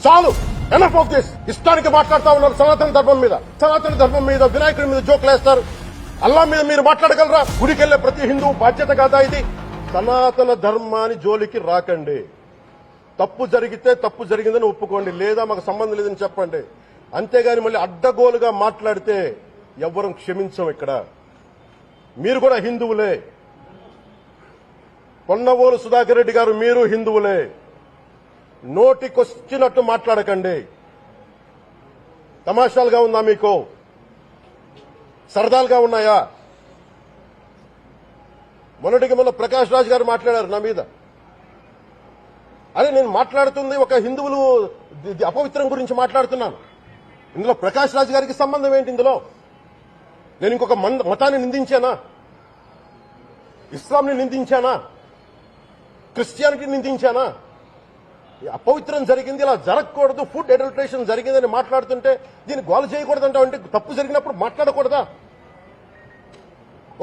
చాలు, enough of this. ఇష్టానికి మాట్లాడుతూ ఉన్నారు సనాతన ధర్మం మీద వినాయకుడి మీద జోకులు వేస్తారు. అల్లా మీద మీరు మాట్లాడగలరా? గుడికెళ్లే ప్రతి హిందువు బాధ్యత కాదా ఇది? సనాతన ధర్మాన్ని జోలికి రాకండి. తప్పు జరిగితే తప్పు జరిగిందని ఒప్పుకోండి, లేదా మాకు సంబంధం లేదని చెప్పండి. అంతేగాని మళ్ళీ అడ్డగోలుగా మాట్లాడితే ఎవ్వరం క్షమించం. ఇక్కడ మీరు కూడా హిందువులే. పొన్నవోలు సుధాకర్ రెడ్డి గారు, మీరు హిందువులే. నోటికొచ్చినట్టు మాట్లాడకండి. తమాషాలుగా ఉందా మీకు? సరదాలుగా ఉన్నాయా? మొన్నటికి మొన్న ప్రకాష్ రాజ్ గారు మాట్లాడారు నా మీద. అదే నేను మాట్లాడుతుంది ఒక హిందువులు అపవిత్రం గురించి మాట్లాడుతున్నాను. ఇందులో ప్రకాష్ రాజ్ గారికి సంబంధం ఏంటి? ఇందులో నేను ఇంకొక మతాన్ని నిందించానా? ఇస్లాంని నిందించానా? క్రిస్టియానిటీని నిందించానా? అపవిత్రం జరిగింది, ఇలా జరగకూడదు, ఫుడ్ అడల్టరేషన్ జరిగిందని మాట్లాడుతుంటే దీన్ని గోల చేయకూడదంటే, అంటే తప్పు జరిగినప్పుడు మాట్లాడకూడదా?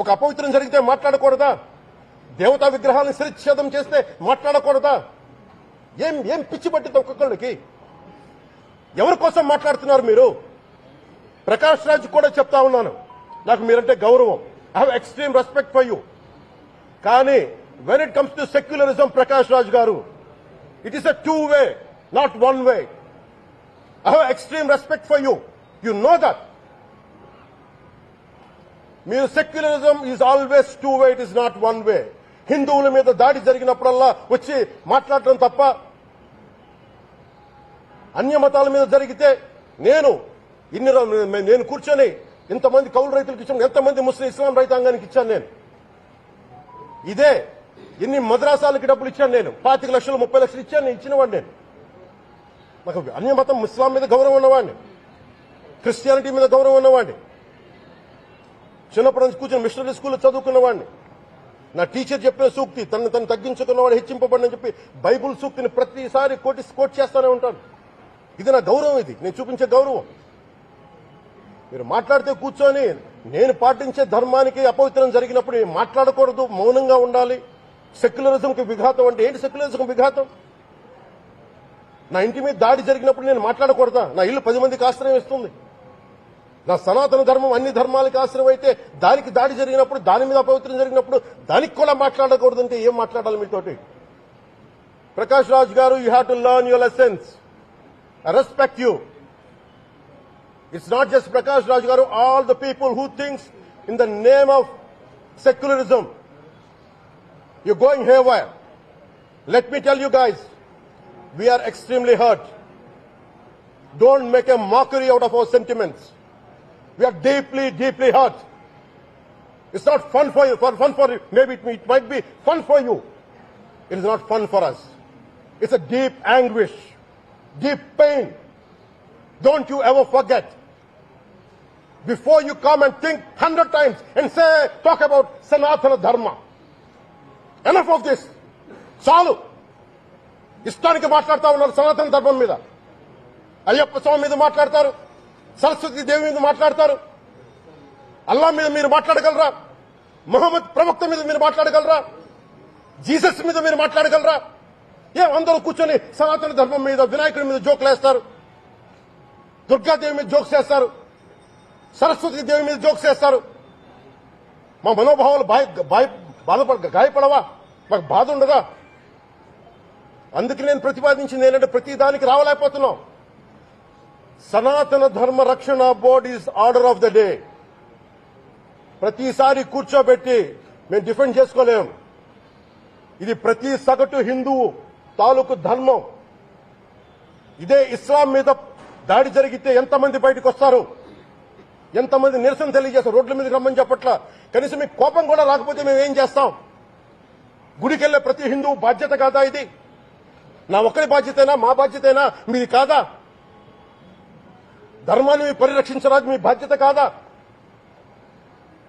ఒక అపవిత్రం జరిగితే మాట్లాడకూడదా? దేవతా విగ్రహాలను శిరచ్ఛేదం చేస్తే మాట్లాడకూడదా? ఏం పిచ్చి పట్టింది ఒక్కొక్కళ్ళకి? ఎవరి కోసం మాట్లాడుతున్నారు మీరు? ప్రకాష్ రాజ్ కూడా చెప్తా ఉన్నాను, నాకు మీరంటే గౌరవం. I have extreme respect for you. కానీ when it comes to secularism, Prakash Raj garu, it is a two-way, not one-way. I have extreme respect for you. You know that. Mere secularism is always two-way, it is not one-way. హిందువుల మీద దాడి జరిగినప్పుడల్లా వచ్చి మాట్లాడటం తప్ప, అన్య మతాల మీద జరిగితే నేను కూర్చొని ఇంతమంది కౌలు రైతులకు ఇచ్చాను, ఎంతమంది ముస్లిం ఇస్లాం రైతాంగానికి ఇచ్చాను నేను. ఇదే ఎన్ని మద్రాసాలకి డబ్బులు ఇచ్చాను నేను, 25 లక్షలు 30 లక్షలు ఇచ్చాను, ఇచ్చినవాడిని నేను. నాకు అన్య మతం ఇస్లాం మీద గౌరవం ఉన్నవాడిని, క్రిస్టియానిటీ మీద గౌరవం ఉన్నవాడిని. చిన్నప్పటి నుంచి కూర్చొని మిషనరీ స్కూల్లో చదువుకున్నవాడిని. నా టీచర్ చెప్పిన సూక్తి, తను తగ్గించుకున్నవాడు హెచ్చింపబడినని చెప్పి బైబుల్ సూక్తిని ప్రతిసారి కోట్ చేస్తానే ఉంటాను. ఇది నా గౌరవం, ఇది నేను చూపించే గౌరవం. మీరు మాట్లాడితే కూర్చొని నేను పాటించే ధర్మానికి అపవిత్రం జరిగినప్పుడు మాట్లాడకూడదు, మౌనంగా ఉండాలి. సెక్యులరిజంకి విఘాతం అంటే ఏంటి? సెక్యులరిజం విఘాతం? నా ఇంటి మీద దాడి జరిగినప్పుడు నేను మాట్లాడకూడదా? నా ఇల్లు 10 మందికి ఆశ్రయం ఇస్తుంది. నా సనాతన ధర్మం అన్ని ధర్మాలకి ఆశ్రయం అయితే, దానికి దాడి జరిగినప్పుడు, దాని మీద అపవిత్రం జరిగినప్పుడు దానికి కూడా మాట్లాడకూడదంటే ఏం మాట్లాడాలి మీతోటి? Prakash Raj garu, you have to learn your lessons. I respect you. It's not just Prakash Raj garu, all the people who thinks in the name of secularism. You're going haywire. Let me tell you guys, we are extremely hurt. Don't make a mockery out of our sentiments. We are deeply, deeply hurt. It's not fun for you. Maybe it might be fun for you. It is not fun for us. It's a deep anguish, deep pain. Don't you ever forget. Before you come and think 100 times and talk about Sanatana Dharma. Enough of this. చాలు, ఇష్టానికి మాట్లాడుతూ ఉన్నారు సనాతన ధర్మం మీద. అయ్యప్ప స్వామి మీద మాట్లాడతారు, సరస్వతి దేవి మీద మాట్లాడతారు. అల్లా మీద మీరు మాట్లాడగలరా? మహమ్మద్ ప్రవక్త మీద మీరు మాట్లాడగలరా? జీసస్ మీద మీరు మాట్లాడగలరా? అందరూ కూర్చొని సనాతన ధర్మం మీద వినాయకుడి మీద జోకులు వేస్తారు, దుర్గాదేవి మీద జోక్స్ వేస్తారు, సరస్వతి దేవి మీద జోక్స్ వేస్తారు. మా మనోభావాలు గాయపడవా? మాకు బాధ ఉండదా? అందుకే నేను ప్రతిపాదించింది ఏంటంటే, ప్రతి దానికి రావలేకపోతున్నాం. సనాతన ధర్మ రక్షణ board is order of the day. ప్రతిసారి కూర్చోబెట్టి మేము డిఫెండ్ చేసుకోలేము. ఇది ప్రతి సగటు హిందువు తాలూకు ధర్మం. ఇదే ఇస్లాం మీద దాడి జరిగితే ఎంతమంది బయటకు వస్తారు, ఎంతమంది నిరసన తెలియజేస్తారు? రోడ్ల మీదకి రమ్మని చెప్పట్లా. కనీసం మీకు కోపం కూడా రాకపోతే మేము ఏం చేస్తాం? గుడికెళ్లే ప్రతి హిందువు బాధ్యత కాదా ఇది? నా ఒక్కరి బాధ్యతైనా, మా బాధ్యతైనా మీది కాదా? ధర్మాన్ని పరిరక్షించడానికి మీ బాధ్యత కాదా?